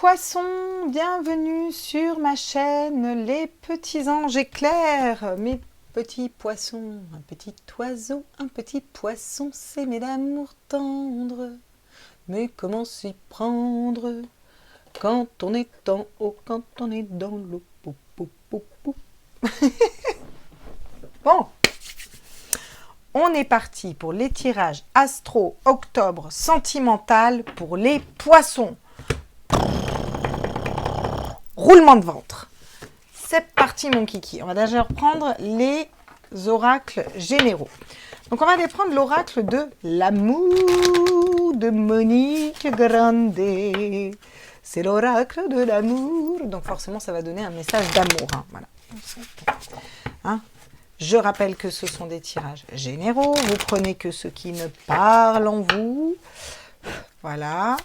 poissons, bienvenue sur ma chaîne Les Petits Anges Éclairs. Mes petits poissons, un petit oiseau, un petit poisson, s'aimer d'amour tendre. Mais comment s'y prendre quand on est en haut, quand on est dans l'eau? Pou, pou, pou, pou. Bon, on est parti pour les tirages astro octobre sentimental pour les poissons. Roulement de ventre. C'est parti mon kiki. On va déjà reprendre les oracles généraux. Donc on va aller prendre l'oracle de l'amour de Monique Grande. C'est l'oracle de l'amour. Donc forcément ça va donner un message d'amour. Hein. Voilà. Hein? Je rappelle que ce sont des tirages généraux. Vous prenez que ce qui me parle en vous. Voilà.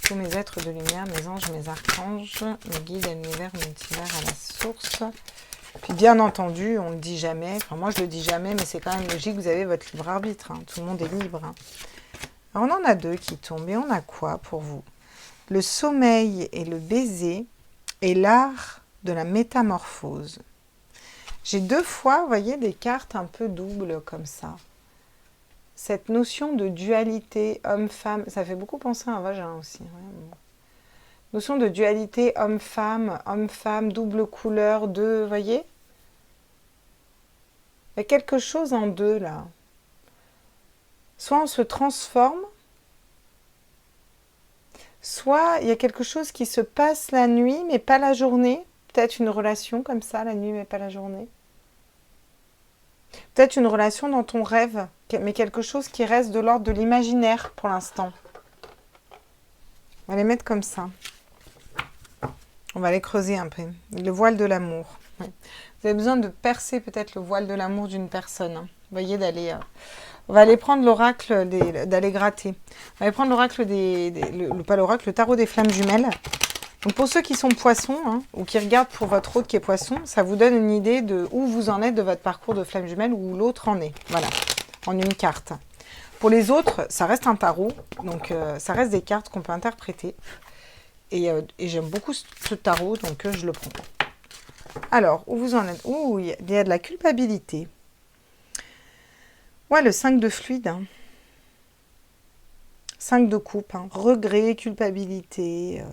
Tous mes êtres de lumière, mes anges, mes archanges, mes guides à l'univers, multivers, à la source. Puis bien entendu, on ne le dit jamais, enfin moi je le dis jamais, mais c'est quand même logique, vous avez votre libre arbitre, hein. Tout le monde est libre. Hein. Alors on en a deux qui tombent, et on a quoi pour vous? Le sommeil et le baiser et l'art de la métamorphose. J'ai deux fois, vous voyez, des cartes un peu doubles comme ça. Cette notion de dualité homme-femme, ça fait beaucoup penser à un vagin aussi. Ouais. Notion de dualité homme-femme, double couleur, deux, vous voyez? Il y a quelque chose en deux là. Soit on se transforme, soit il y a quelque chose qui se passe la nuit mais pas la journée. Peut-être une relation comme ça, la nuit mais pas la journée. Peut-être une relation dans ton rêve, mais quelque chose qui reste de l'ordre de l'imaginaire pour l'instant. On va les mettre comme ça. On va les creuser un peu. Le voile de l'amour. Ouais. Vous avez besoin de percer peut-être le voile de l'amour d'une personne. Hein. Vous voyez, d'aller... On va aller prendre l'oracle, d'aller gratter. On va aller prendre l'oracle pas l'oracle, le tarot des flammes jumelles. Donc pour ceux qui sont poissons, hein, ou qui regardent pour votre hôte qui est poisson, ça vous donne une idée de où vous en êtes de votre parcours de flamme jumelle, où l'autre en est. Voilà, en une carte. Pour les autres, ça reste un tarot, donc ça reste des cartes qu'on peut interpréter. Et j'aime beaucoup ce tarot, donc je le prends. Alors, où vous en êtes? Ouh, il y a de la culpabilité. Ouais, le 5 de fluide. Hein. 5 de coupe. Hein. Regret, culpabilité...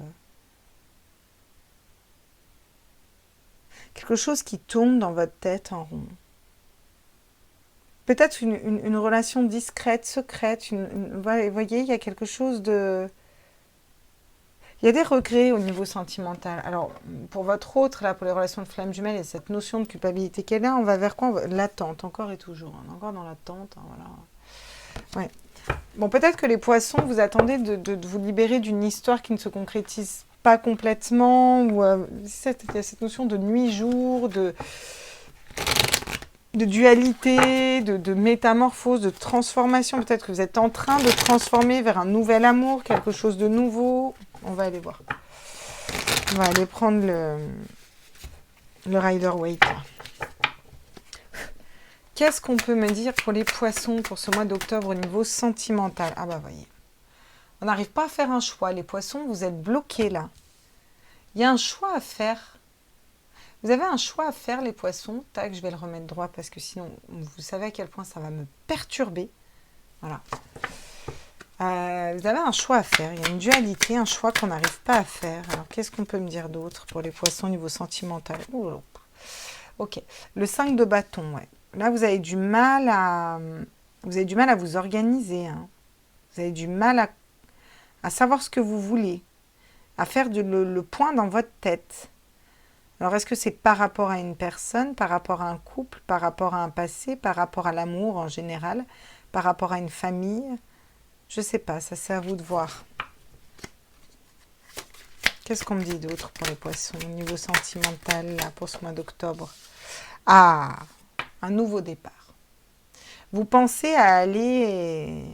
Quelque chose qui tourne dans votre tête en rond. Peut-être une relation discrète, secrète. Vous voyez, il y a quelque chose de... Il y a des regrets au niveau sentimental. Alors, pour votre autre, là, pour les relations de flamme jumelle, il y a cette notion de culpabilité qu'elle a. On va vers quoi? L'attente, encore et toujours. On est encore dans l'attente. Hein, voilà. Ouais. Bon, peut-être que les poissons, vous attendez de vous libérer d'une histoire qui ne se concrétise pas complètement, ou il y a cette notion de nuit-jour, de dualité, de métamorphose, de transformation. Peut-être que vous êtes en train de transformer vers un nouvel amour, quelque chose de nouveau. On va aller voir. On va aller prendre le Rider-Waite. Qu'est-ce qu'on peut me dire pour les poissons pour ce mois d'octobre au niveau sentimental? Ah bah voyez. On n'arrive pas à faire un choix. Les poissons, vous êtes bloqués là. Il y a un choix à faire. Vous avez un choix à faire, les poissons. Tac, je vais le remettre droit parce que sinon, vous savez à quel point ça va me perturber. Voilà. Vous avez un choix à faire. Il y a une dualité, un choix qu'on n'arrive pas à faire. Alors, qu'est-ce qu'on peut me dire d'autre pour les poissons au niveau sentimental? Oh, ok. Le 5 de bâton, ouais. Là, vous avez du mal à vous organiser. Hein. Vous avez du mal à savoir ce que vous voulez, à faire le point dans votre tête. Alors, est-ce que c'est par rapport à une personne, par rapport à un couple, par rapport à un passé, par rapport à l'amour en général, par rapport à une famille? Je ne sais pas, ça c'est à vous de voir. Qu'est-ce qu'on me dit d'autre pour les poissons au niveau sentimental là, pour ce mois d'octobre? Ah, un nouveau départ. Vous pensez à aller...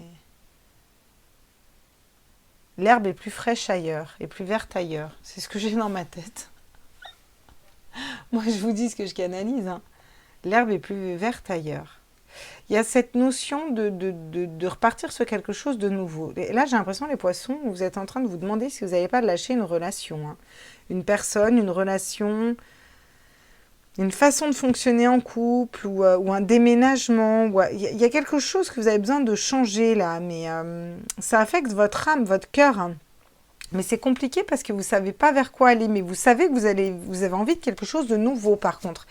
L'herbe est plus fraîche ailleurs, et plus verte ailleurs. C'est ce que j'ai dans ma tête. Moi, je vous dis ce que je canalise. Hein. L'herbe est plus verte ailleurs. Il y a cette notion de repartir sur quelque chose de nouveau. Et là, j'ai l'impression, les poissons, vous êtes en train de vous demander si vous n'avez pas lâché une relation. Hein. Une personne, une relation, une façon de fonctionner en couple ou un déménagement. Il y a quelque chose que vous avez besoin de changer là, mais ça affecte votre âme, votre cœur. Hein. Mais c'est compliqué parce que vous ne savez pas vers quoi aller, mais vous savez que vous avez envie de quelque chose de nouveau par contre.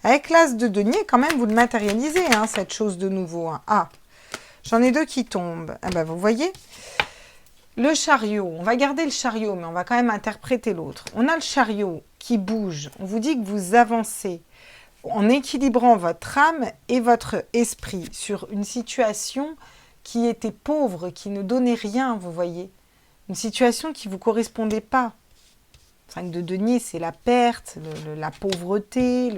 Avec l'as de denier, quand même, vous le matérialisez, hein, cette chose de nouveau. Hein. Ah, j'en ai deux qui tombent. Ah ben, vous voyez, le chariot, on va garder le chariot, mais on va quand même interpréter l'autre. On a le chariot qui bouge. On vous dit que vous avancez en équilibrant votre âme et votre esprit sur une situation qui était pauvre, qui ne donnait rien, vous voyez. Une situation qui ne vous correspondait pas. 5 de denier, c'est la perte, la pauvreté,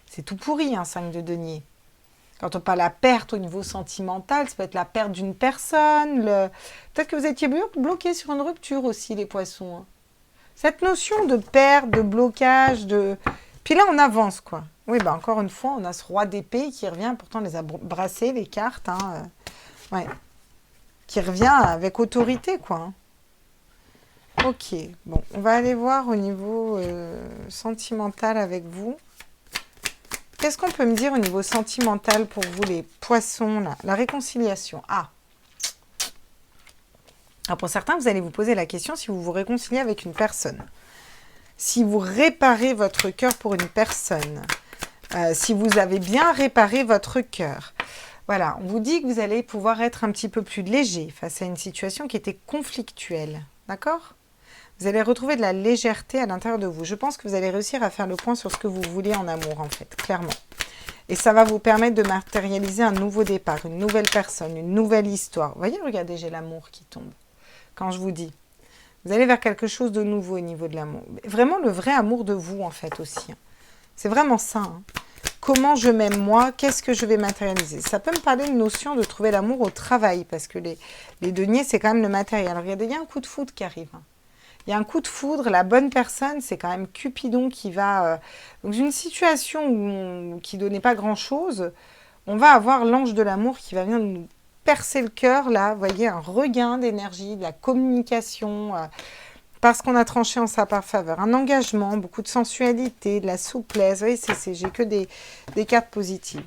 c'est tout pourri, un 5 de denier. Quand on parle de la perte au niveau sentimental, ça peut être la perte d'une personne. Peut-être que vous étiez bloqué sur une rupture aussi, les poissons. Hein. Cette notion de perte, de blocage, Puis là, on avance, quoi. Oui, bah encore une fois, on a ce roi d'épée qui revient, pourtant on les a brassés, les cartes. Hein, ouais. Qui revient avec autorité, quoi. Hein. Ok, bon, on va aller voir au niveau sentimental avec vous. Qu'est-ce qu'on peut me dire au niveau sentimental pour vous, les poissons, là? La réconciliation. Ah. Alors pour certains, vous allez vous poser la question si vous vous réconciliez avec une personne. Si vous réparez votre cœur pour une personne. Si vous avez bien réparé votre cœur. Voilà, on vous dit que vous allez pouvoir être un petit peu plus léger face à une situation qui était conflictuelle. D'accord ? Vous allez retrouver de la légèreté à l'intérieur de vous. Je pense que vous allez réussir à faire le point sur ce que vous voulez en amour, en fait, clairement. Et ça va vous permettre de matérialiser un nouveau départ, une nouvelle personne, une nouvelle histoire. Vous voyez, regardez, j'ai l'amour qui tombe. Quand je vous dis, vous allez vers quelque chose de nouveau au niveau de l'amour. Vraiment le vrai amour de vous, en fait, aussi. C'est vraiment ça. Hein. Comment je m'aime moi, qu'est-ce que je vais matérialiser? Ça peut me parler de notion de trouver l'amour au travail, parce que les deniers, c'est quand même le matériel. Alors, regardez, il y a un coup de foudre qui arrive. Hein. Il y a un coup de foudre, la bonne personne, c'est quand même Cupidon qui va... dans une situation qui ne donnait pas grand-chose, on va avoir l'ange de l'amour qui va venir nous percer le cœur, là, vous voyez, un regain d'énergie, de la communication, parce qu'on a tranché en sa part faveur. Un engagement, beaucoup de sensualité, de la souplesse, vous voyez, j'ai que des cartes positives.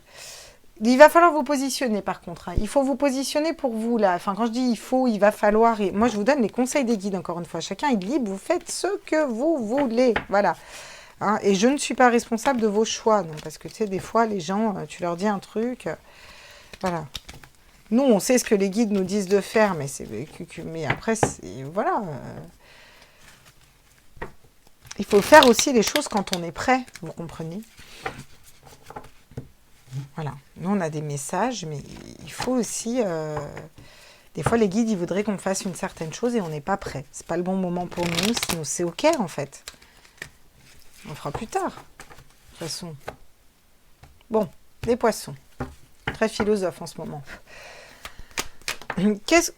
Il va falloir vous positionner par contre. Hein. Il faut vous positionner pour vous là. Enfin, quand je dis il va falloir. Et moi, je vous donne les conseils des guides encore une fois. Chacun est libre. Vous faites ce que vous voulez. Voilà. Hein, et je ne suis pas responsable de vos choix. Non, parce que tu sais, des fois, les gens, tu leur dis un truc. Voilà. Nous, on sait ce que les guides nous disent de faire, mais après, voilà. Il faut faire aussi les choses quand on est prêt. Vous comprenez ? Voilà, nous on a des messages, mais il faut aussi... des fois les guides, ils voudraient qu'on fasse une certaine chose et on n'est pas prêt. C'est pas le bon moment pour nous, sinon c'est ok en fait. On fera plus tard, de toute façon. Bon, les poissons. Très philosophe en ce moment.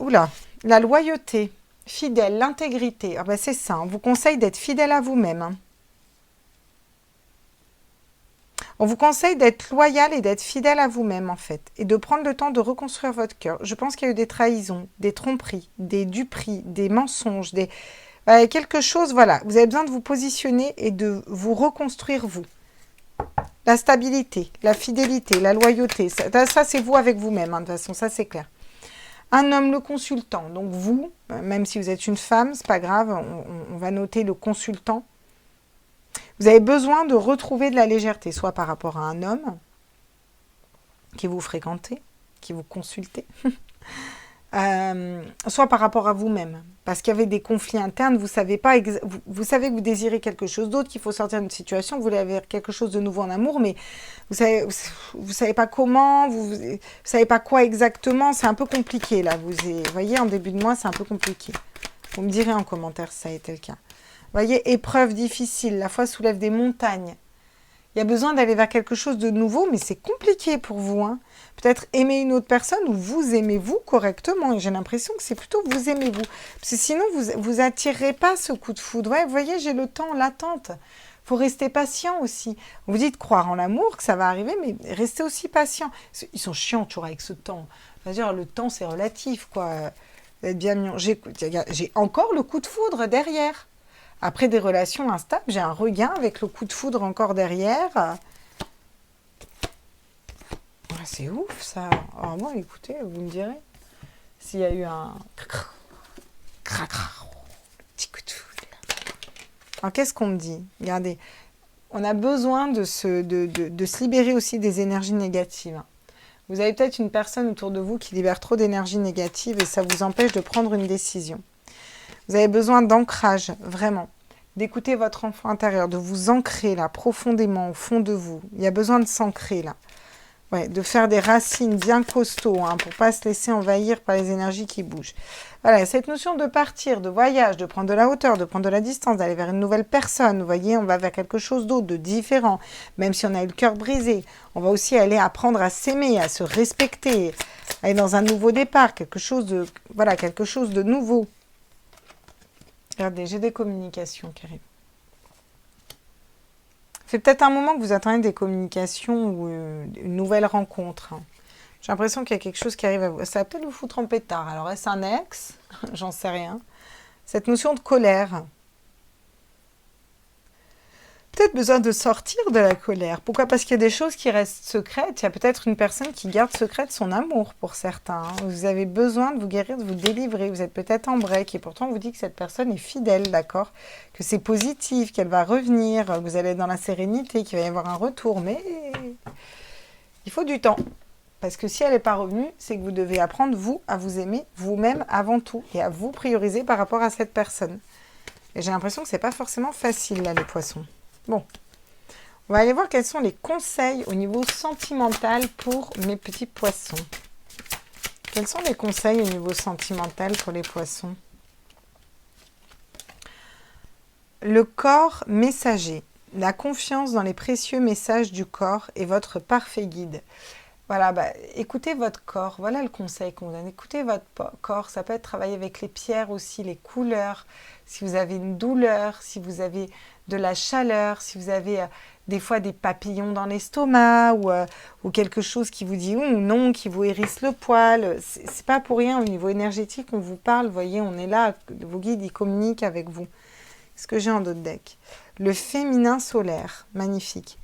Oula, la loyauté, fidèle, l'intégrité. Ah ben c'est ça, on vous conseille d'être fidèle à vous-même. Hein. On vous conseille d'être loyal et d'être fidèle à vous-même, en fait, et de prendre le temps de reconstruire votre cœur. Je pense qu'il y a eu des trahisons, des tromperies, des duperies, des mensonges, quelque chose, voilà. Vous avez besoin de vous positionner et de vous reconstruire, vous. La stabilité, la fidélité, la loyauté, ça c'est vous avec vous-même, hein, de toute façon, ça c'est clair. Un homme, le consultant, donc vous, même si vous êtes une femme, c'est pas grave, on va noter le consultant. Vous avez besoin de retrouver de la légèreté, soit par rapport à un homme qui vous fréquentez, qui vous consultez, soit par rapport à vous-même. Parce qu'il y avait des conflits internes, vous savez que vous désirez quelque chose d'autre, qu'il faut sortir d'une situation, vous voulez avoir quelque chose de nouveau en amour, mais vous savez pas comment, vous savez pas quoi exactement, c'est un peu compliqué là. Vous voyez, en début de mois, c'est un peu compliqué. Vous me direz en commentaire si ça a été le cas. Vous voyez, épreuve difficile, la foi soulève des montagnes. Il y a besoin d'aller vers quelque chose de nouveau, mais c'est compliqué pour vous. Hein. Peut-être aimer une autre personne ou vous aimez-vous correctement. Et j'ai l'impression que c'est plutôt vous aimez-vous. Parce que sinon, vous attirez pas ce coup de foudre. Ouais, vous voyez, j'ai le temps, l'attente. faut rester patient aussi. Vous dites croire en l'amour, que ça va arriver, mais restez aussi patient. Ils sont chiants toujours avec ce temps. C'est-à-dire, le temps, c'est relatif, quoi. Vous êtes bien mignon. J'ai encore le coup de foudre derrière. Après des relations instables, j'ai un regain avec le coup de foudre encore derrière. Ah, c'est ouf, ça. Alors moi, écoutez, vous me direz s'il y a eu un petit coup de foudre. Alors, qu'est-ce qu'on me dit? Regardez, on a besoin de se libérer aussi des énergies négatives. Vous avez peut-être une personne autour de vous qui libère trop d'énergie négative et ça vous empêche de prendre une décision. Vous avez besoin d'ancrage, vraiment. D'écouter votre enfant intérieur, de vous ancrer là, profondément, au fond de vous. Il y a besoin de s'ancrer là. Ouais, de faire des racines bien costauds pour ne pas se laisser envahir par les énergies qui bougent. Voilà, cette notion de partir, de voyage, de prendre de la hauteur, de prendre de la distance, d'aller vers une nouvelle personne. Vous voyez, on va vers quelque chose d'autre, de différent. Même si on a eu le cœur brisé, on va aussi aller apprendre à s'aimer, à se respecter, aller dans un nouveau départ, quelque chose de nouveau. Regardez, j'ai des communications qui arrivent. C'est peut-être un moment que vous attendez des communications ou une nouvelle rencontre. J'ai l'impression qu'il y a quelque chose qui arrive à vous. Ça va peut-être vous foutre en pétard. Alors, est-ce un ex? J'en sais rien. Cette notion de colère. Peut-être besoin de sortir de la colère. Pourquoi? Parce qu'il y a des choses qui restent secrètes. Il y a peut-être une personne qui garde secrète son amour pour certains. Vous avez besoin de vous guérir, de vous délivrer. Vous êtes peut-être en break et pourtant on vous dit que cette personne est fidèle, d'accord? Que c'est positif, qu'elle va revenir, que vous allez être dans la sérénité, qu'il va y avoir un retour. Mais il faut du temps. Parce que si elle n'est pas revenue, c'est que vous devez apprendre, vous, à vous aimer vous-même avant tout et à vous prioriser par rapport à cette personne. Et j'ai l'impression que ce n'est pas forcément facile, là, les poissons. Bon, on va aller voir quels sont les conseils au niveau sentimental pour mes petits poissons. Quels sont les conseils au niveau sentimental pour les poissons? Le corps messager. La confiance dans les précieux messages du corps est votre parfait guide. Voilà, écoutez votre corps. Voilà le conseil qu'on vous donne. Écoutez votre corps. Ça peut être travailler avec les pierres aussi, les couleurs. Si vous avez une douleur, si vous avez de la chaleur, si vous avez des fois des papillons dans l'estomac ou quelque chose qui vous dit ou non, qui vous hérisse le poil. C'est pas pour rien au niveau énergétique, on vous parle. Vous voyez, on est là. Vos guides, ils communiquent avec vous. Ce que j'ai en d'autres decks. Le féminin solaire. Magnifique.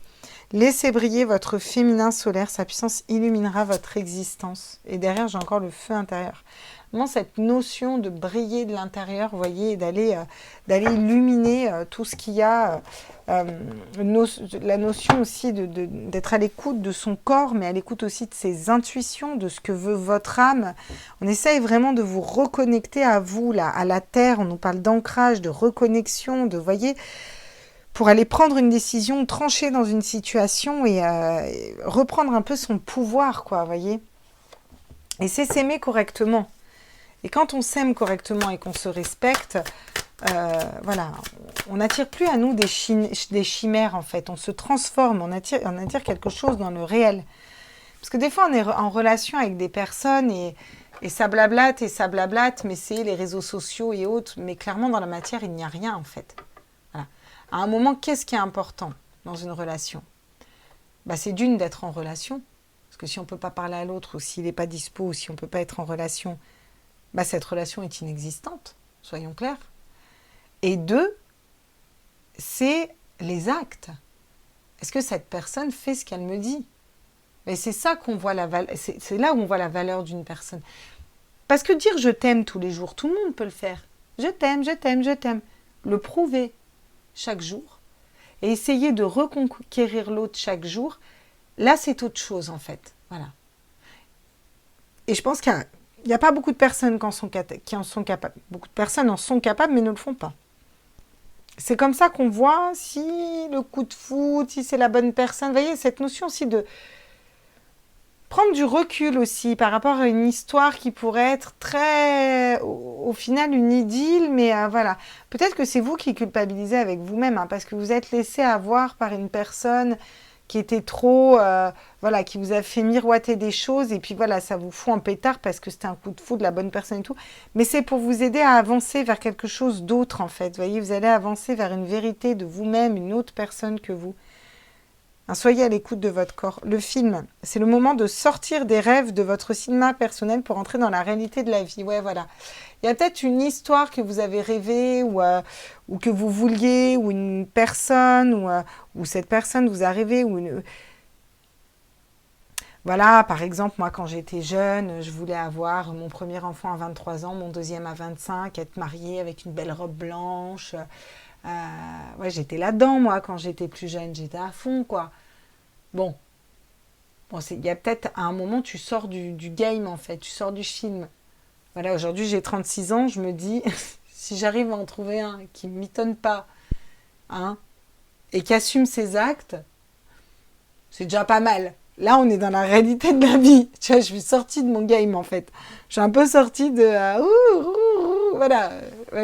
Laissez briller votre féminin solaire, sa puissance illuminera votre existence. Et derrière, j'ai encore le feu intérieur. Vraiment, cette notion de briller de l'intérieur, vous voyez, d'aller illuminer tout ce qu'il y a. La notion aussi d'être à l'écoute de son corps, mais à l'écoute aussi de ses intuitions, de ce que veut votre âme. On essaye vraiment de vous reconnecter à vous, là, à la terre. On nous parle d'ancrage, de reconnexion, de, voyez, pour aller prendre une décision, trancher dans une situation et reprendre un peu son pouvoir, quoi, voyez. Et c'est s'aimer correctement. Et quand on s'aime correctement et qu'on se respecte, voilà, on n'attire plus à nous des chimères, en fait. On se transforme, on attire quelque chose dans le réel. Parce que des fois, on est en relation avec des personnes et ça blablate, mais c'est les réseaux sociaux et autres. Mais clairement, dans la matière, il n'y a rien, en fait. À un moment, qu'est-ce qui est important dans une relation? C'est d'une d'être en relation. Parce que si on ne peut pas parler à l'autre, ou s'il n'est pas dispo, ou si on ne peut pas être en relation, cette relation est inexistante, soyons clairs. Et deux, c'est les actes. Est-ce que cette personne fait ce qu'elle me dit? Et c'est ça qu'on voit c'est là où on voit la valeur d'une personne. Parce que dire je t'aime tous les jours, tout le monde peut le faire. Je t'aime, je t'aime, je t'aime. Le prouver chaque jour et essayer de reconquérir l'autre chaque jour, là c'est autre chose en fait. Voilà. Et je pense qu'il n'y a pas beaucoup de personnes qui en sont capables. Beaucoup de personnes en sont capables mais ne le font pas. C'est comme ça qu'on voit si le coup de foudre, si c'est la bonne personne. Vous voyez, cette notion aussi de prendre du recul aussi par rapport à une histoire qui pourrait être très, au final, une idylle, mais voilà. Peut-être que c'est vous qui culpabilisez avec vous-même, parce que vous êtes laissé avoir par une personne qui était trop, voilà, qui vous a fait miroiter des choses, et puis voilà, ça vous fout en pétard parce que c'était un coup de foudre de la bonne personne et tout. Mais c'est pour vous aider à avancer vers quelque chose d'autre, en fait. Vous voyez, vous allez avancer vers une vérité de vous-même, une autre personne que vous. Hein, soyez à l'écoute de votre corps. Le film, c'est le moment de sortir des rêves de votre cinéma personnel pour entrer dans la réalité de la vie. Ouais, voilà. Il y a peut-être une histoire que vous avez rêvée ou que vous vouliez, ou une personne, ou cette personne vous a rêvé, ou une... Voilà, par exemple, moi, quand j'étais jeune, je voulais avoir mon premier enfant à 23 ans, mon deuxième à 25, être mariée avec une belle robe blanche. Ouais, j'étais là-dedans, moi, quand j'étais plus jeune. J'étais à fond, quoi. Bon, il y a peut-être à un moment, tu sors du game, en fait. Tu sors du film. Voilà, aujourd'hui, j'ai 36 ans. Je me dis, si j'arrive à en trouver un qui ne m'étonne pas, hein, et qui assume ses actes, c'est déjà pas mal. Là, on est dans la réalité de la vie. Tu vois, je suis sortie de mon game, en fait. Je suis un peu sortie de... voilà.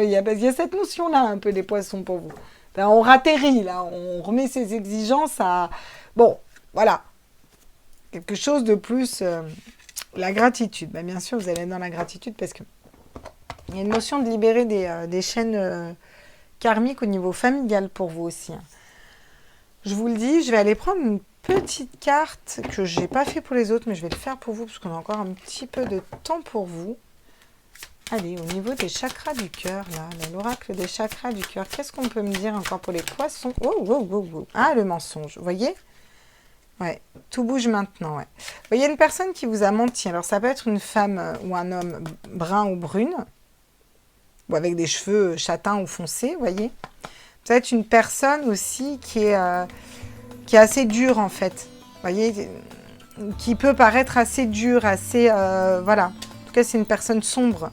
Il y a cette notion-là, un peu, les poissons, pour vous. Là, on ratterrit, là. On remet ses exigences à... Bon, voilà. Quelque chose de plus... la gratitude. Ben, bien sûr, vous allez être dans la gratitude parce que il y a une notion de libérer des chaînes karmiques au niveau familial pour vous aussi. Hein. Je vous le dis, je vais aller prendre une petite carte que je n'ai pas fait pour les autres, mais je vais le faire pour vous parce qu'on a encore un petit peu de temps pour vous. Allez, au niveau des chakras du cœur, là, l'oracle des chakras du cœur, qu'est-ce qu'on peut me dire encore pour les poissons? Ah, le mensonge, vous voyez? Ouais, tout bouge maintenant, ouais. Vous voyez une personne qui vous a menti, alors ça peut être une femme ou un homme brun ou brune, ou avec des cheveux châtains ou foncés, vous voyez? Ça peut être une personne aussi qui est assez dure, en fait. Vous voyez, qui peut paraître assez dure, assez... voilà. En tout cas, c'est une personne sombre.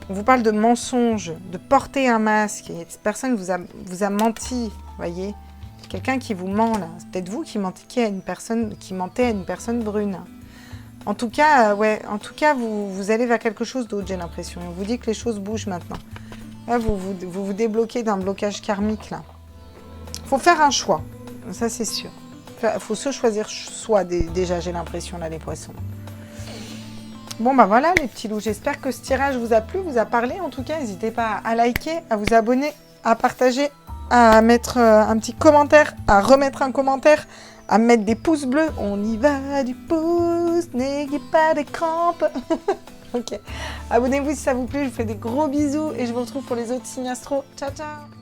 On vous parle de mensonge, de porter un masque. Et cette personne vous a menti, vous voyez? Quelqu'un qui vous ment, là. C'est peut-être vous qui mentez à une personne brune. En tout cas, ouais, vous allez vers quelque chose d'autre, j'ai l'impression. On vous dit que les choses bougent maintenant. Là, vous débloquez d'un blocage karmique, là. Il faut faire un choix. Ça, c'est sûr. Il faut se choisir soi, déjà, j'ai l'impression, là, les poissons. Bon, bah voilà, les petits loups. J'espère que ce tirage vous a plu, vous a parlé. En tout cas, n'hésitez pas à liker, à vous abonner, à partager, à mettre un petit commentaire, à remettre un commentaire, à mettre des pouces bleus. On y va du pouce, n'ayez pas des crampes. Ok. Abonnez-vous si ça vous plaît. Je vous fais des gros bisous et je vous retrouve pour les autres signes astro. Ciao, ciao.